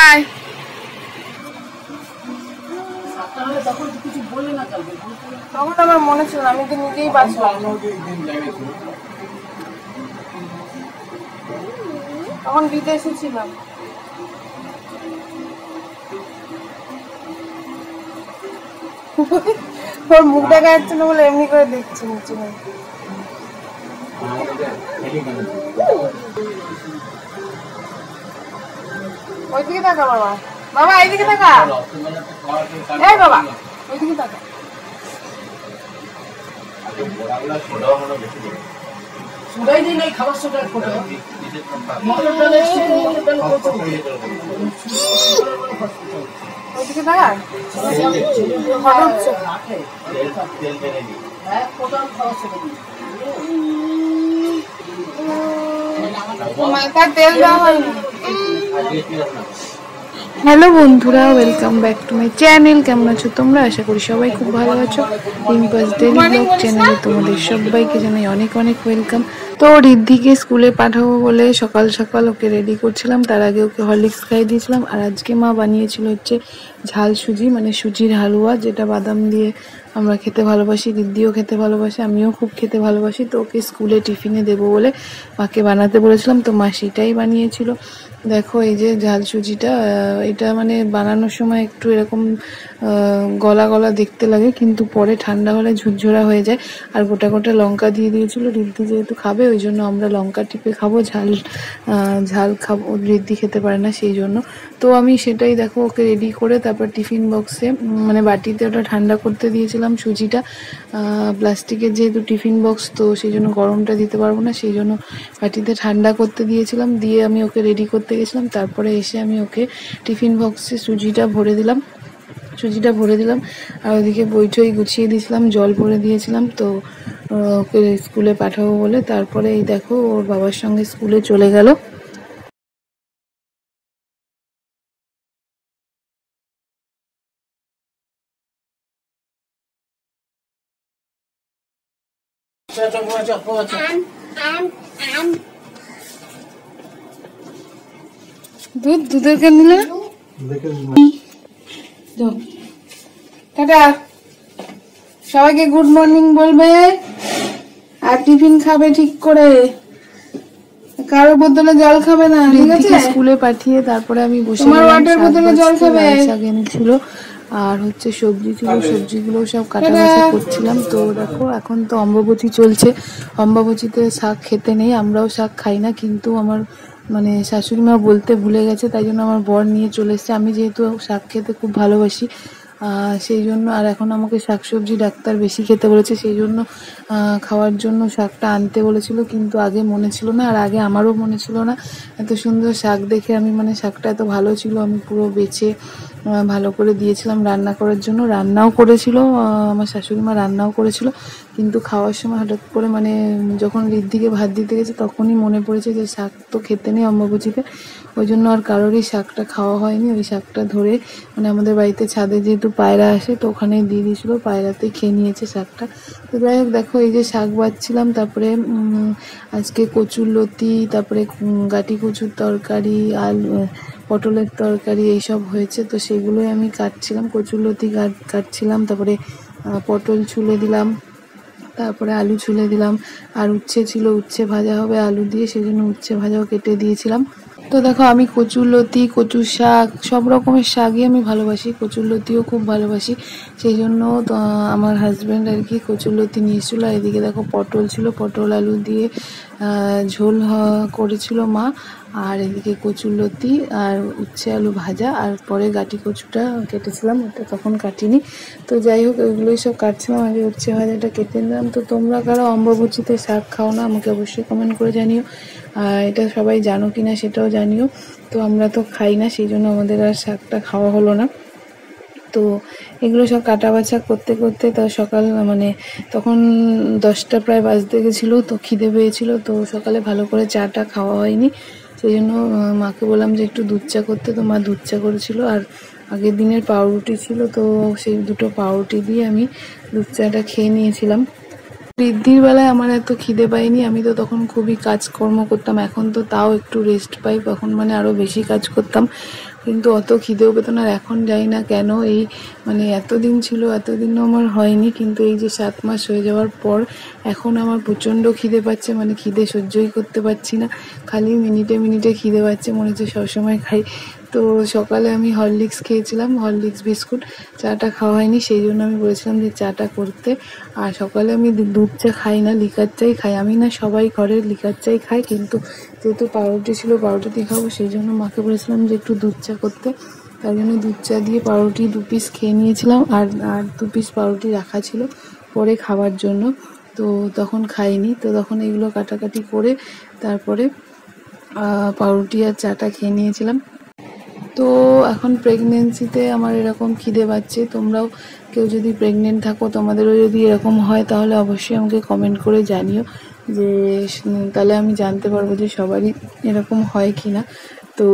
আয়। তখন আমার মনে ছিল আমি তো নিজেই বাঁচলাম, তখন বিদেশে ছিলাম। ওর মুখ দেখা যাচ্ছে না বলে এমনি করে দেখছি নিচে। ওইদিকে তাকা বাবা, বাবা এইদিকে তাকা, এই বাবা ওইদিকে তাকা। সুদাই দিই নাই খাবার সোডার ফটো মটর ডাল এসছে, মটর ডাল করতে ওইদিকে তাকা। ফটো হচ্ছে হ্যাঁ কোটাল খাবার সোডা দিই মাথায় তেল দেওয়া হয়নি। হ্যালো বন্ধুরা, welcome back to my channel. কেমন আছো তোমরা? আশা করি সবাই খুব ভালো আছো। রিম্পাস ডেইলি ব্লগ চ্যানেলে তোমাদের সবাইকে জানাই অনেক অনেক ওয়েলকাম। তো রিদ্ধিকে স্কুলে পাঠাবো বলে সকাল সকাল ওকে রেডি করছিলাম, তার আগে ওকে হরলিক্স খাইয়ে দিয়েছিলাম। আর আজকে মা বানিয়েছিল হচ্ছে ঝাল সুজি, মানে সুজির হালুয়া, যেটা বাদাম দিয়ে আমরা খেতে ভালোবাসি, রিদ্ধিও খেতে ভালোবাসে, আমিও খুব খেতে ভালোবাসি। তো ওকে স্কুলে টিফিনে দেবো বলে মাকে বানাতে বলেছিলাম, তো মা সেটাই বানিয়েছিল। দেখো এই যে ঝাল সুজিটা, এটা মানে বানানোর সময় একটু এরকম গলা গলা দেখতে লাগে, কিন্তু পরে ঠান্ডা হলে ঝুরঝোরা হয়ে যায়। আর গোটা গোটা লঙ্কা দিয়ে দিয়েছিল, রিদ্ধি যেহেতু খাবে ওই জন্য আমরা লঙ্কা টিপে খাবো, ঝাল খাবো, রিদ্ধি খেতে পারে না সেই জন্য। তো আমি সেটাই দেখো ওকে রেডি করে তারপর টিফিন বক্সে মানে বাটিতে ওটা ঠান্ডা করতে দিয়েছিলাম সুজিটা। প্লাস্টিকের যেহেতু টিফিন বক্স, তো সেই জন্য গরমটা দিতে পারবো না, সেই জন্য বাটিতে ঠান্ডা করতে দিয়েছিলাম। দিয়ে আমি ওকে রেডি করতে গেছিলাম, তারপরে এসে আমি ওকে টিফিন বক্সে সুজিটা ভরে দিলাম আর ওদিকে বইটই গুছিয়ে দিয়েছিলাম, জল ভরে দিয়েছিলাম। তো ওকে স্কুলে পাঠাবো বলে তারপরে এই দেখো ওর বাবার সঙ্গে স্কুলে চলে গেল। দুধের কেন নিলে টাটা, সবাইকে গুড মর্নিং বলবে আর টিফিন খাবে ঠিক করে, কারোর বোতলে জল খাবে না, ঠিক আছে? স্কুলে পাঠিয়ে তারপরে আমি বসে ওয়াটার বোতলে জল খাবে। শাক এনেছিল আর হচ্ছে সবজি ছিল, সবজিগুলো সব কাটা বাছা করছিলাম। তো দেখো এখন তো অম্বুবচী চলছে, অম্বুবচীতে শাক খেতে নেই, আমরাও শাক খাই না, কিন্তু আমার মানে শাশুড়ি মা বলতে ভুলে গেছে, তাই জন্য আমার বর নিয়ে চলে এসছে। আমি যেহেতু শাক খেতে খুব ভালোবাসি সেই জন্য, আর এখন আমাকে শাকসবজি ডাক্তার বেশি খেতে বলেছে, সেই জন্য খাওয়ার জন্য শাকটা আনতে বলেছিল, কিন্তু আগে মনে ছিল না, আর আগে আমারও মনে ছিল না। এত সুন্দর শাক দেখে আমি মানে শাকটা এত ভালো ছিল, আমি পুরো বেছে ভালো করে দিয়েছিলাম রান্না করার জন্য, রান্নাও করেছিল আমার শাশুড়ি মা, রান্নাও করেছিল। কিন্তু খাওয়ার সময় হঠাৎ করে মানে যখন রিদ্ধিকে ভাত দিতে গেছে তখনই মনে পড়েছে যে শাক তো খেতে নেই অম্বুবচীতে, ওই জন্য আর কারোরই শাকটা খাওয়া হয়নি। ওই শাকটা ধরে মানে আমাদের বাড়িতে ছাদে যেহেতু পায়রা আসে, তো ওখানে দিয়ে দিয়েছিলো, পায়রাতেই খেয়ে নিয়েছে শাকটা। তো যাই হোক দেখো এই যে শাক বাছছিলাম, তারপরে আজকে কচুর লতি, তারপরে গাটি কচুর তরকারি, আলু পটলের তরকারি এইসব হয়েছে, তো সেগুলোই আমি কাটছিলাম, কচুর লতি কাটছিলাম, তারপরে পটল ছুলে দিলাম, তারপরে আলু ছুলে দিলাম, আর উচ্ছে ছিল, উচ্ছে ভাজা হবে আলু দিয়ে, সেই জন্য উচ্ছে ভাজাও কেটে দিয়েছিলাম। তো দেখো আমি কচুর লতি, কচুর শাক, সব রকমের শাকই আমি ভালোবাসি, কচুর লতিও খুব ভালোবাসি, সেই জন্য আমার হাজব্যান্ড আর কি কচুর লতি নিয়ে এসেছিলো। আর এদিকে দেখো পটল ছিল, পটল আলু দিয়ে ঝোল করেছিল মা, আর এদিকে কচুর লতি আর উচ্ছে আলু ভাজা, আর পরে গাটি কচুটা কেটেছিলাম, ওটা তখন কাটিনি। তো যাই হোক ওইগুলোই সব কাটছিলাম, আগে উচ্ছে ভাজাটা কেটে নিলাম। তো তোমরা কারো অম্বুবচীতে শাক খাও না আমাকে অবশ্যই কমেন্ট করে জানিও, এটা সবাই জানো কিনা সেটাও জানিও। তো আমরা তো খাই না, সেই জন্য আমাদের আর শাকটা খাওয়া হলো না। তো এগুলো সব কাটা বাছা করতে করতে তো সকাল মানে তখন 10টা প্রায় বাজতে গেছিলো, তো খিদে পেয়েছিল, তো সকালে ভালো করে চাটা খাওয়া হয়নি, সেই জন্য মাকে বললাম যে একটু দুধ চা করতে, তো মা দুধ চা করেছিল, আর আগের দিনের পাউরুটি ছিল, তো সেই দুটো পাউরুটি দিয়ে আমি দুধ চাটা খেয়ে নিয়েছিলাম। রিদ্ধির বেলায় আমার এত খিদে পাইনি, আমি তো তখন খুবই কাজকর্ম করতাম, এখন তো তাও একটু রেস্ট পাই, তখন মানে আরও বেশি কাজ করতাম। কিন্তু অত খিদেও পেতো না। আর এখন যাই না কেন এই মানে এতদিন ছিল, এতদিনও আমার হয়নি, কিন্তু এই যে 7 মাস হয়ে যাওয়ার পর এখন আমার প্রচণ্ড খিদে পাচ্ছে, মানে খিদে সহ্যই করতে পারছি না, খালি মিনিটে মিনিটে খিদে পাচ্ছে, মনে হচ্ছে সবসময় খাই। তো সকালে আমি হরলিক্স খেয়েছিলাম, হরলিক্স বিস্কুট, চাটা খাওয়া হয়নি, সেই জন্য আমি বলেছিলাম যে চাটা করতে। আর সকালে আমি দুধ চা খাই না, লিকার চাই খাই। আমি না, সবাই ঘরের লিকার চাই খাই, কিন্তু যেহেতু পাউরুটি ছিল, পাউরুটি দিয়ে খাবো, সেই জন্য মাকে বলেছিলাম যে একটু দুধ চা করতে। তার জন্য দুধ চা দিয়ে পাউরুটি 2 পিস খেয়ে নিয়েছিলাম, আর 2 পিস পাউরুটি রাখা ছিল পরে খাওয়ার জন্য, তো তখন খাইনি। তো তখন এগুলো কাটাকাটি করে তারপরে পাউরুটি আর চাটা খেয়ে নিয়েছিলাম। তো এখন প্রেগনেন্সিতে আমার এরকম খিদে পাচ্ছে। তোমরাও কেউ যদি প্রেগনেন্ট থাকো, তোমাদেরও যদি এরকম হয়, তাহলে অবশ্যই আমাকে কমেন্ট করে জানিও, যে তাহলে আমি জানতে পারবো যে সবারই এরকম হয় কি না। তো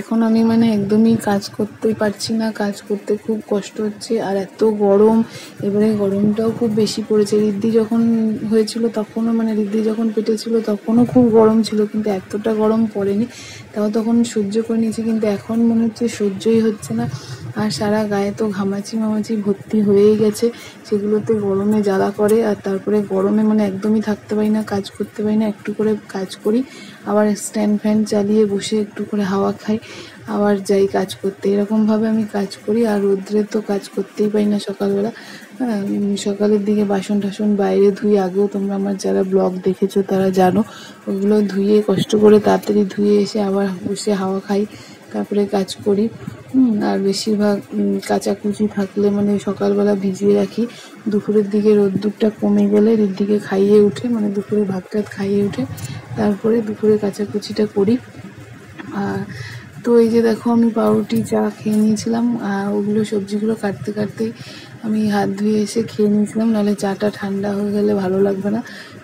এখন আমি মানে একদমই কাজ করতেই পারছি না, কাজ করতে খুব কষ্ট হচ্ছে, আর এত গরম, এবারে গরমটাও খুব বেশি পড়েছে। ঋদ্ধি যখন হয়েছিল তখনও, মানে ঋদ্ধি যখন পেটে ছিল তখনও খুব গরম ছিল, কিন্তু এতটা গরম পড়েনি, তাও তখন সহ্য করে নিয়েছি, কিন্তু এখন মনে হচ্ছে সহ্যই হচ্ছে না। আর সারা গায়ে তো ঘামাচি মামাচি ভর্তি হয়েই গেছে, সেগুলোতে গরমে জ্বালা করে। আর তারপরে গরমে মানে একদমই থাকতে পারি না, কাজ করতে পারি না, একটু করে কাজ করি, আবার স্ট্যান্ড ফ্যান চালিয়ে বসে একটু করে হাওয়া খাই, আবার যাই কাজ করতে, এরকমভাবে আমি কাজ করি। আর রোদ্রে তো কাজ করতেই পারি না সকালবেলা। হ্যাঁ, সকালের দিকে বাসন টাসন বাইরে ধুই, আগেও তোমরা আমার যারা ব্লগ দেখেছো তারা জানো, ওগুলো ধুয়ে কষ্ট করে তাড়াতাড়ি ধুয়ে এসে আবার বসে হাওয়া খাই, তারপরে কাজ করি। আর বেশিরভাগ কাচাকুচি থাকলে মানে সকালবেলা ভিজিয়ে রাখি, দুপুরের দিকে রোদ্দুরটা কমে গেলে ঋদ্ধিকে খাইয়ে উঠে, মানে দুপুরে ভাত টাত খাইয়ে উঠে তারপরে দুপুরে কাচাকুচিটা করি। তো এই যে দেখো, আমি পাউরুটি চা খেয়ে নিয়েছিলাম, আর ওগুলো সবজিগুলো কাটতে কাটতেই আমি হাত ধুয়ে এসে খেয়ে নিয়েছিলাম, নাহলে চাটা ঠান্ডা হয়ে গেলে ভালো লাগবে না,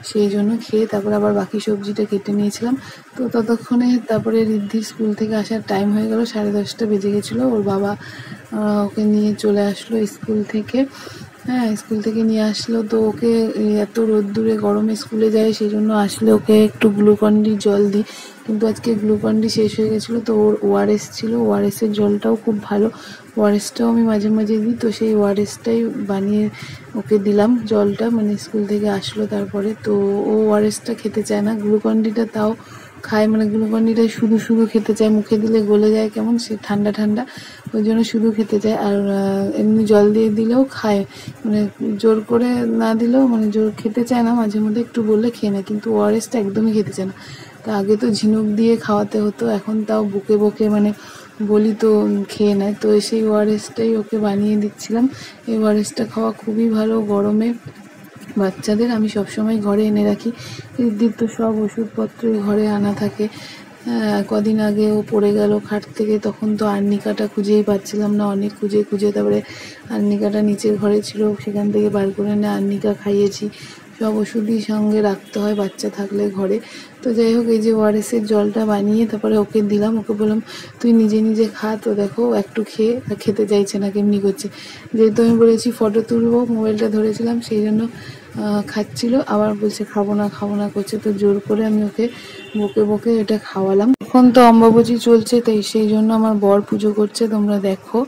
সেই জন্য খেয়ে তারপর আবার বাকি সবজিটা কেটে নিয়েছিলাম। তো ততক্ষণে তারপরে ঋদ্ধির স্কুল থেকে আসার টাইম হয়ে গেল, 10:30 বেজে গেছিলো। ওর বাবা ওকে নিয়ে চলে আসলো স্কুল থেকে। হ্যাঁ, স্কুল থেকে নিয়ে আসলো, তো ওকে এত রোদ্দুরে গরমে স্কুলে যায়, সেই জন্য আসলে ওকে একটু গ্লুকন-ডি জল দিই, কিন্তু আজকে গ্লুকন-ডি শেষ হয়ে গেছিলো, তো ওর ওআরএস ছিল, ওআরএসের জলটাও খুব ভালো, ওআরএসটাও আমি মাঝে মাঝে দিই, তো সেই ওআরএসটাই বানিয়ে ওকে দিলাম জলটা, মানে স্কুল থেকে আসলো তারপরে। তো ও ওআরএসটা খেতে চায় না, গ্লুকন-ডিটা তাও খায়, মানে গ্লুকন-ডিটা শুধু শুধু খেতে চায়, মুখে দিলে গলে যায় কেমন, সে ঠান্ডা ঠান্ডা, ওই জন্য শুধু খেতে চায়। আর এমনি জল দিয়ে দিলেও খায়, মানে জোর করে না দিলেও, মানে জোর খেতে চায় না, মাঝে মধ্যে একটু বললে খেয়ে নেয়, কিন্তু ওআরএসটা একদমই খেতে চায় না। তা আগে তো ঝিনুক দিয়ে খাওয়াতে হতো, এখন তাও বুকে বকে মানে বলি তো খেয়ে নেয়। তো সেই ওআরএসটাই ওকে বানিয়ে দিচ্ছিলাম। এই ওআরএসটা খাওয়া খুবই ভালো গরমে বাচ্চাদের, আমি সবসময় ঘরে এনে রাখি। ঋদ্ধির তো সব ওষুধপত্রই ঘরে আনা থাকে। কদিন আগে ও পড়ে গেল খাট থেকে, তখন তো আর্নিকাটা খুঁজেই পাচ্ছিলাম না, অনেক খুঁজে খুঁজে তারপরে আর্নিকাটা নিচের ঘরে ছিল, সেখান থেকে বার করে এনে আর্নিকা খাইয়েছি। সব ওষুধই সঙ্গে রাখতে হয় বাচ্চা থাকলে ঘরে। তো যাই হোক, এই যে ওআরএসের জলটা বানিয়ে তারপরে ওকে দিলাম, ওকে বললাম তুই নিজে নিজে খা। তো দেখো একটু খেতে চাইছে না, কেমনি করছে, যেহেতু আমি বলেছি ফটো তুলবো, মোবাইলটা ধরেছিলাম, সেই জন্য খাচ্ছিল, আবার বলছে খাবো না করছে। তো জোর করে আমি ওকে বকে বকে এটা খাওয়ালাম। এখন তো অম্বাবচী চলছে, তাই সেই জন্য আমার বর পুজো করছে, তোমরা দেখো।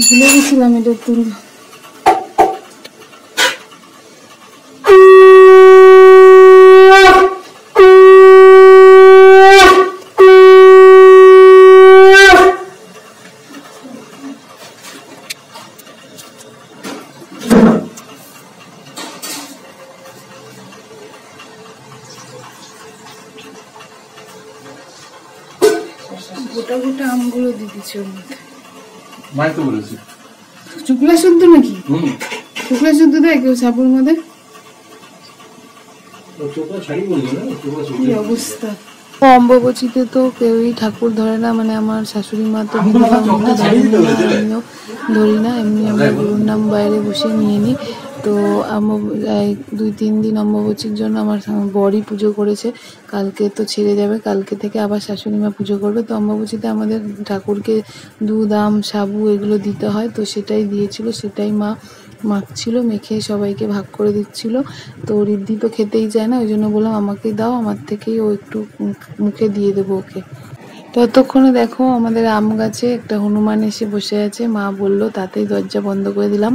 ভুলে গেছিলাম এটা তুলবো। গোটা গোটা আমগুলো দিয়ে দিচ্ছি ওর মধ্যে। মাই তো বলেছি শুক্লা শুদ্ধ নাকি? শুক্লা শুদ্ধ দেয় কেউ সাপুর মধ্যে? কি অবস্থা! অম্বুবাচীতে তো কেউই ঠাকুর ধরে না, মানে আমার শাশুড়ি মা তো বিধবার মধ্যে ধরেন না, আমিও ধরি না, এমনি আমরা গুরুর নাম বাইরে বসে নিয়ে নিই। তো 2-3 দিন অম্বুবাচীর জন্য আমার বরই পুজো করেছে, কালকে তো ছেড়ে যাবে, কালকে থেকে আবার শাশুড়ি মা পুজো করবে। তো অম্বুবাচীতে আমাদের ঠাকুরকে দুধ আম সাবু এগুলো দিতে হয়, তো সেটাই দিয়েছিল, সেটাই মা মাখছিল, মেখে সবাইকে ভাগ করে দিচ্ছিল। তো ঋদ্ধি তো খেতেই চায় না, ওই জন্য বললাম আমাকে দাও, আমার থেকেই ও একটু মুখে দিয়ে দেবো ওকে। ততক্ষণে দেখো আমাদের আম গাছে একটা হনুমান এসে বসে আছে, মা বললো তাতেই দরজা বন্ধ করে দিলাম।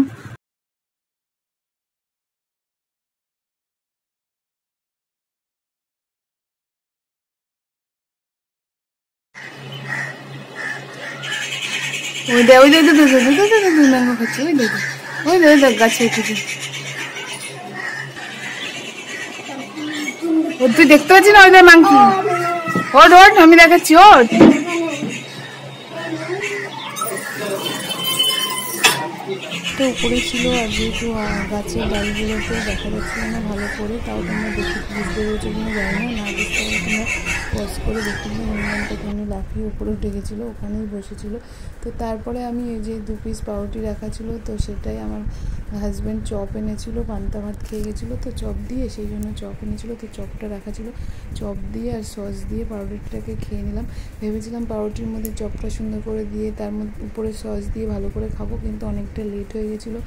ওই দে ওই দে ম্যাঙ্গো খাচ্ছে, ওই দে গাছে উঠেছে। তুই দেখতে পাচ্ছি না ওই দে মাংকি, ওঠ ওঠ আমি দেখাচ্ছি, ওঠ। তো উপরে ছিল, আর যেহেতু গাছের ডালগুলোতে দেখা যাচ্ছিল না ভালো করে, তাও তোমরা দেখে বুঝতে পেরেছো কিনা জানি না, না বুঝতে পারলে তোমরা পজ করে দেখে নিয়ে হনুমানটা কেমনি লাফিয়ে উপরে উঠে গেছিলো, ওখানেই বসেছিল। তো তারপরে আমি এই যে 2 পিস পাউরুটি রাখা ছিল, তো সেটাই আমার হাজব্যান্ড চপ এনেছিল, পান্তা ভাত খেয়ে গেছিলো তো চপ দিয়ে, সেই জন্য চপ এনেছিলো, তো চপটা রাখা ছিল, চপ দিয়ে আর সস দিয়ে পাউরুটিটাকে খেয়ে নিলাম। ভেবেছিলাম পাউরুটির মধ্যে চপটা সুন্দর করে দিয়ে তার মধ্যে উপরে সস দিয়ে ভালো করে খাবো, কিন্তু অনেকটা লেট হয়ে গেছিলো,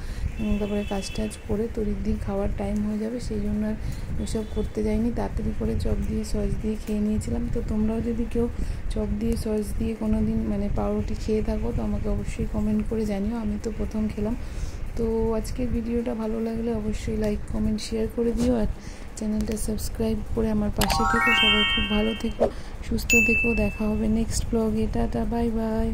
তারপরে কাজ টাজ করে তো ঋদ্ধির খাওয়ার টাইম হয়ে যাবে, সেই জন্য আর ওইসব করতে যাইনি, তাড়াতাড়ি করে চপ দিয়ে সস দিয়ে খেয়ে নিয়েছিলাম। তো তোমরাও যদি কেউ চপ দিয়ে সস দিয়ে কোনো দিন মানে পাউরুটি খেয়ে থাকো তো আমাকে অবশ্যই কমেন্ট করে জানিও, আমি তো প্রথম খেলাম। তো আজকের ভিডিওটা ভালো লাগলে অবশ্যই লাইক কমেন্ট শেয়ার করে দিও, আর চ্যানেলটা সাবস্ক্রাইব করে আমার পাশে থেকো। সবাই খুব ভালো থেকো, সুস্থ থেকো, দেখা হবে নেক্সট ব্লগে। Tata, bye bye.